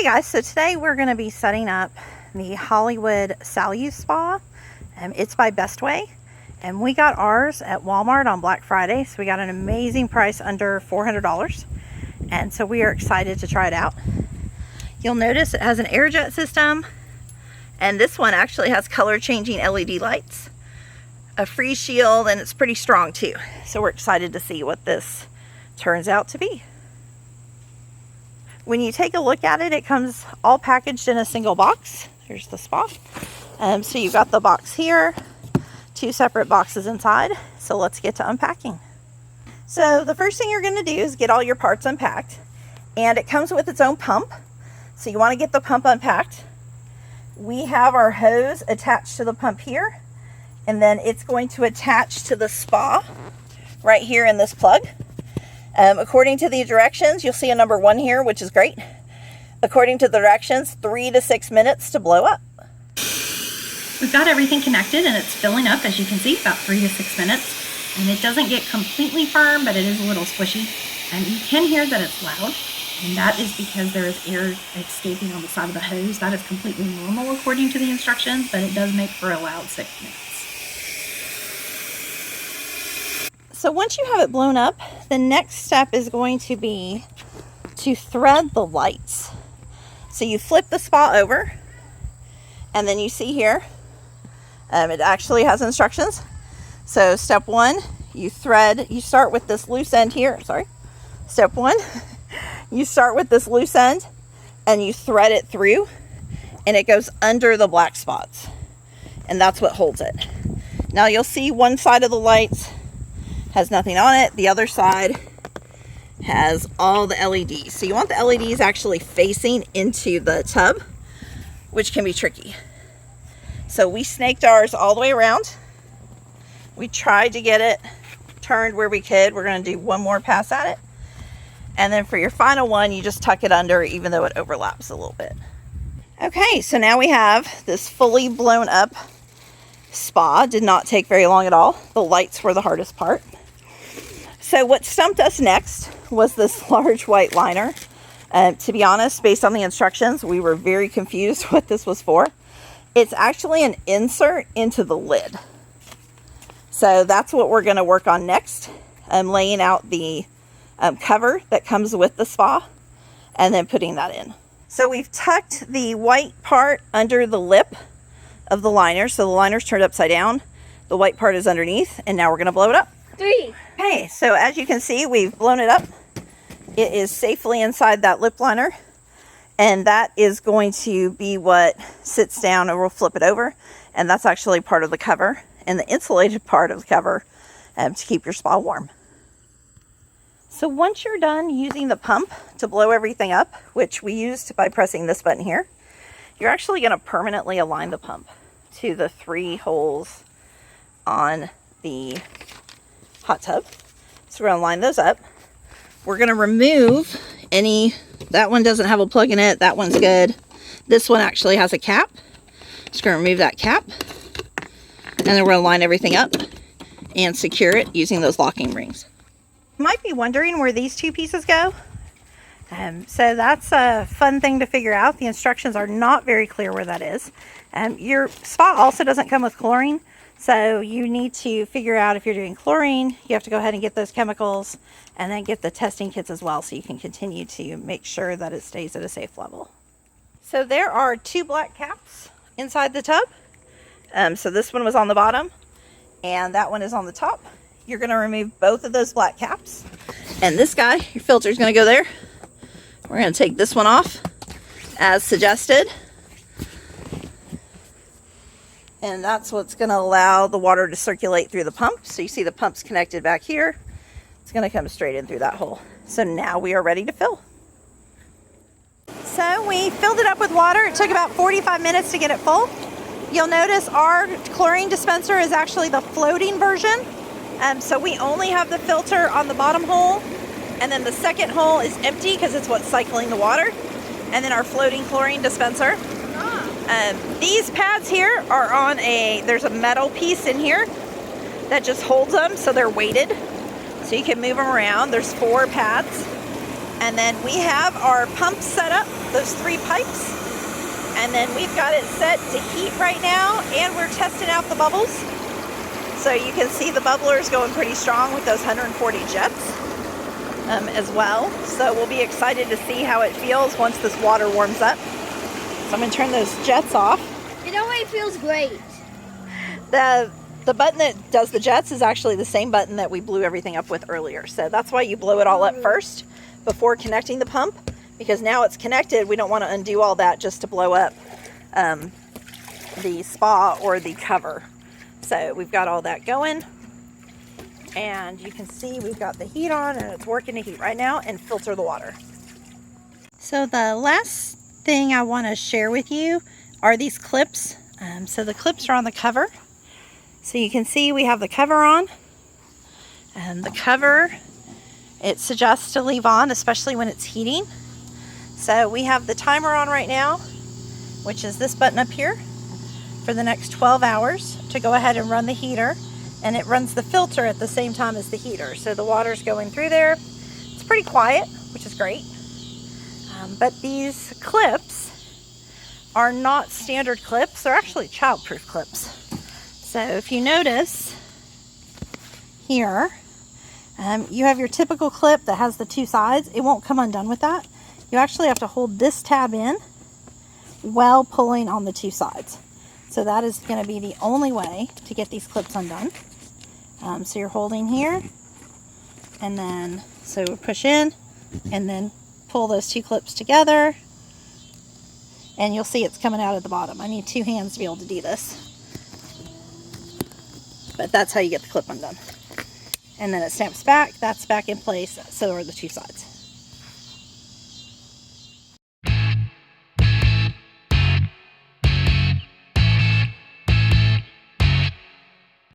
guys, so today we're going to be setting up the Hollywood Saluspa. It's by Bestway, and we got ours at Walmart on Black Friday, so we got an amazing price under $400, and so we are excited to try it out. You'll notice it has an air jet system, and this one actually has color changing LED lights, a freeze shield, and it's pretty strong too. So we're excited to see what this turns out to be. When you take a look at it, it comes all packaged in a single box. Here's the spa. So you've got the box here, two separate boxes inside. So let's get to unpacking. So the first thing you're going to do is get all your parts unpacked, and it comes with its own pump. So you want to get the pump unpacked. We have our hose attached to the pump here, and then it's going to attach to the spa right here in this plug. According to the directions, you'll see a number 1 here, which is great. According to the directions, 3 to 6 minutes to blow up. We've got everything connected and it's filling up, as you can see, about 3 to 6 minutes. And it doesn't get completely firm, but it is a little squishy. And you can hear that it's loud, and that is because there is air escaping on the side of the hose. That is completely normal according to the instructions, but it does make for a loud 6 minutes. So once you have it blown up, the next step is going to be to thread the lights. So you flip the spa over, and then you see here, it actually has instructions. So step 1, you start with this loose end here, Step 1, you start with this loose end and you thread it through, and it goes under the black spots, and that's what holds it. Now you'll see one side of the lights has nothing on it. The other side has all the LEDs. So you want the LEDs actually facing into the tub, which can be tricky. So we snaked ours all the way around. We tried to get it turned where we could. We're going to do one more pass at it. And then for your final one, you just tuck it under, even though it overlaps a little bit. Okay, so now we have this fully blown up spa. Did not take very long at all. The lights were the hardest part. So what stumped us next was this large white liner. To be honest, based on the instructions, we were very confused what this was for. It's actually an insert into the lid. So that's what we're going to work on next. I'm laying out the cover that comes with the spa and then putting that in. So we've tucked the white part under the lip of the liner. So the liner's turned upside down. The white part is underneath, and now we're going to blow it up. 3. Okay, so as you can see, we've blown it up. It is safely inside that lip liner, and that is going to be what sits down, and we'll flip it over, and that's actually part of the cover and the insulated part of the cover to keep your spa warm. So once you're done using the pump to blow everything up, which we used by pressing this button here, you're actually going to permanently align the pump to the 3 holes on the hot tub. So we're going to line those up. We're going to remove that one doesn't have a plug in it. That one's good. This one actually has a cap. Just going to remove that cap. And then we're going to line everything up and secure it using those locking rings. You might be wondering where these 2 pieces go. So that's a fun thing to figure out. The instructions are not very clear where that is. Your spa also doesn't come with chlorine, so you need to figure out if you're doing chlorine. You have to go ahead and get those chemicals and then get the testing kits as well, so you can continue to make sure that it stays at a safe level. So there are 2 black caps inside the tub. So this one was on the bottom and that one is on the top. You're going to remove both of those black caps, and this guy, your filter, is going to go there. We're going to take this one off as suggested. And that's what's going to allow the water to circulate through the pump. So you see the pump's connected back here. It's going to come straight in through that hole. So now we are ready to fill. So we filled it up with water. It took about 45 minutes to get it full. You'll notice our chlorine dispenser is actually the floating version. So we only have the filter on the bottom hole, and then the second hole is empty because it's what's cycling the water. And then our floating chlorine dispenser. These pads here are on there's a metal piece in here that just holds them, so they're weighted. So you can move them around. There's 4 pads. And then we have our pump set up, those 3 pipes. And then we've got it set to heat right now, and we're testing out the bubbles. So you can see the bubblers going pretty strong with those 140 jets as well. So we'll be excited to see how it feels once this water warms up. So I'm going to turn those jets off. It already feels great. The button that does the jets is actually the same button that we blew everything up with earlier. So that's why you blow it all up first before connecting the pump, because now it's connected. We don't want to undo all that just to blow up the spa or the cover. So we've got all that going, and you can see we've got the heat on, and it's working to heat right now and filter the water. So the last thing I want to share with you are these clips. So the clips are on the cover. So you can see we have the cover on, and the cover, it suggests to leave on, especially when it's heating. So we have the timer on right now, which is this button up here, for the next 12 hours to go ahead and run the heater, and it runs the filter at the same time as the heater. So the water's going through there. It's pretty quiet, which is great. But these clips are not standard clips. They're actually childproof clips. So if you notice here, you have your typical clip that has the 2 sides. It won't come undone with that. You actually have to hold this tab in while pulling on the 2 sides. So that is going to be the only way to get these clips undone. So you're holding here, and then so push in and then pull those 2 clips together, and you'll see it's coming out at the bottom. I need 2 hands to be able to do this, but that's how you get the clip undone. And then it snaps back. That's back in place. So are the 2 sides.